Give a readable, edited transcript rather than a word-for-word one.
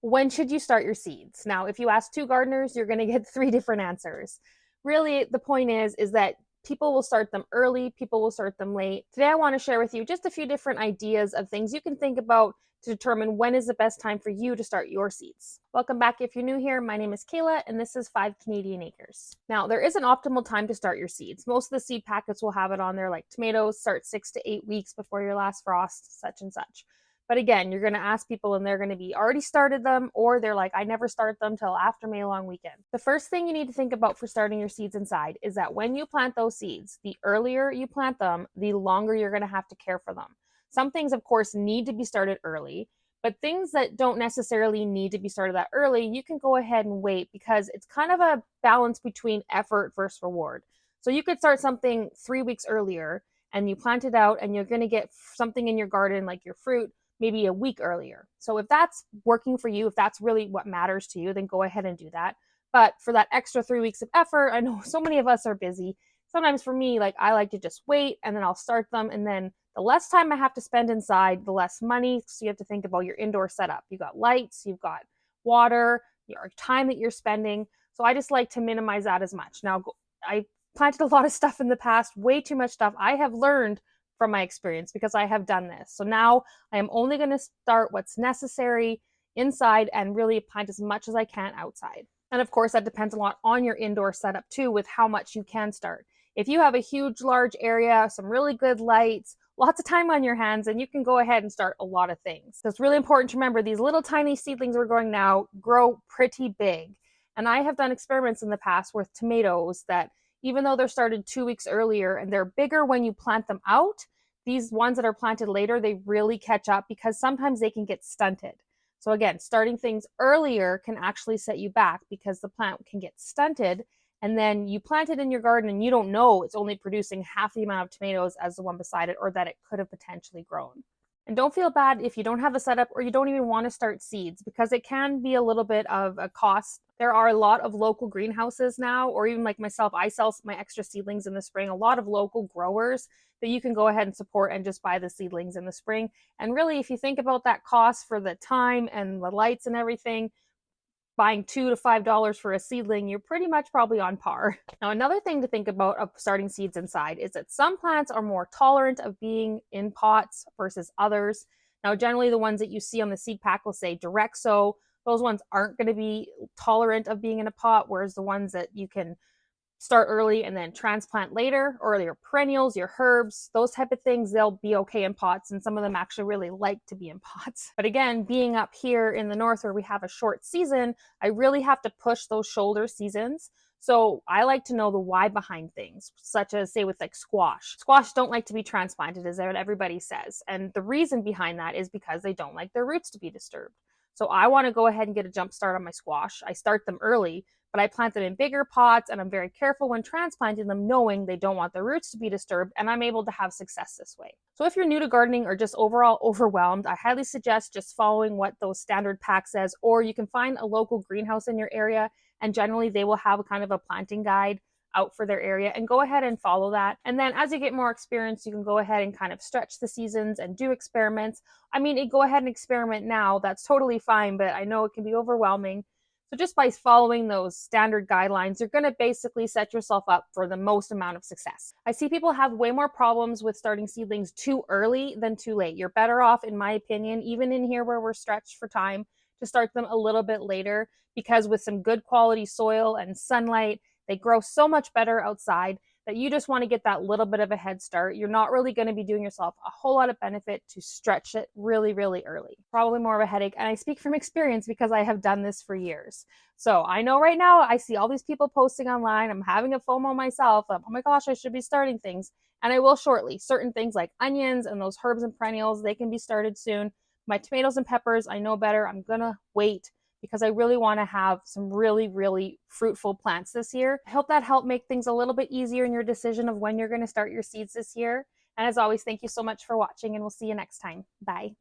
When should you start your seeds? Now, if you ask two gardeners, you're going to get three different answers. Really, the point is that people will start them early, people will start them late. Today, I want to share with you just a few different ideas of things you can think about to determine when is the best time for you to start your seeds. Welcome back if you're new here. My name is Kayla, and this is 5 Canadian Acres. Now, there is an optimal time to start your seeds. Most of the seed packets will have it on there, like tomatoes start 6 to 8 weeks before your last frost, such and such. But again, you're going to ask people and they're going to be already started them, or they're like, I never start them till after May long weekend. The first thing you need to think about for starting your seeds inside is that when you plant those seeds, the earlier you plant them, the longer you're going to have to care for them. Some things, of course, need to be started early, but things that don't necessarily need to be started that early, you can go ahead and wait because it's kind of a balance between effort versus reward. So you could start something 3 weeks earlier and you plant it out and you're going to get something in your garden like your fruit maybe a week earlier. So if that's working for you, if that's really what matters to you, then go ahead and do that. But for that extra 3 weeks of effort, I know so many of us are busy. Sometimes for me, like I like to just wait and then I'll start them. And then the less time I have to spend inside, the less money. So you have to think about your indoor setup. You've got lights, you've got water, your time that you're spending. So I just like to minimize that as much. Now, I planted a lot of stuff in the past, way too much stuff. I have learned from my experience because I have done this. So now I am only going to start what's necessary inside and really plant as much as I can outside. And of course, that depends a lot on your indoor setup too, with how much you can start. If you have a huge, large area, some really good lights, lots of time on your hands, and you can go ahead and start a lot of things. So it's really important to remember these little tiny seedlings we're growing now grow pretty big. And I have done experiments in the past with tomatoes that even though they're started 2 weeks earlier and they're bigger when you plant them out, these ones that are planted later, they really catch up because sometimes they can get stunted. So again, starting things earlier can actually set you back because the plant can get stunted and then you plant it in your garden and you don't know it's only producing half the amount of tomatoes as the one beside it or that it could have potentially grown. And don't feel bad if you don't have a setup or you don't even want to start seeds because it can be a little bit of a cost. There are a lot of local greenhouses now, or even like myself, I sell my extra seedlings in the spring. A lot of local growers that you can go ahead and support and just buy the seedlings in the spring. And really, if you think about that cost for the time and the lights and everything, buying $2 to $5 for a seedling, you're pretty much probably on par. Now, another thing to think about of starting seeds inside is that some plants are more tolerant of being in pots versus others. Now, generally the ones that you see on the seed pack will say direct sow. Those ones aren't going to be tolerant of being in a pot, whereas the ones that you can start early and then transplant later, or your perennials, your herbs, those type of things, they'll be okay in pots, and some of them actually really like to be in pots. But again, being up here in the north where we have a short season, I really have to push those shoulder seasons. So I like to know the why behind things, such as say with like squash. Squash don't like to be transplanted, is what everybody says. And the reason behind that is because they don't like their roots to be disturbed. So I want to go ahead and get a jump start on my squash. I start them early, but I plant them in bigger pots and I'm very careful when transplanting them, knowing they don't want their roots to be disturbed, and I'm able to have success this way. So if you're new to gardening or just overall overwhelmed, I highly suggest just following what those standard pack says, or you can find a local greenhouse in your area and generally they will have a kind of a planting guide out for their area, and go ahead and follow that. And then as you get more experience, you can go ahead and kind of stretch the seasons and do experiments. I mean, go ahead and experiment now. That's totally fine, but I know it can be overwhelming. So just by following those standard guidelines, you're going to basically set yourself up for the most amount of success. I see people have way more problems with starting seedlings too early than too late. You're better off, in my opinion, even in here where we're stretched for time, to start them a little bit later, because with some good quality soil and sunlight, they grow so much better outside that you just want to get that little bit of a head start. You're not really going to be doing yourself a whole lot of benefit to stretch it really, really early. Probably more of a headache. And I speak from experience because I have done this for years. So I know right now I see all these people posting online. I'm having a FOMO myself of, oh my gosh, I should be starting things. And I will shortly. Certain things like onions and those herbs and perennials, they can be started soon. My tomatoes and peppers, I know better. I'm going to wait because I really want to have some really, really fruitful plants this year. I hope that helped make things a little bit easier in your decision of when you're going to start your seeds this year. And as always, thank you so much for watching, and we'll see you next time. Bye.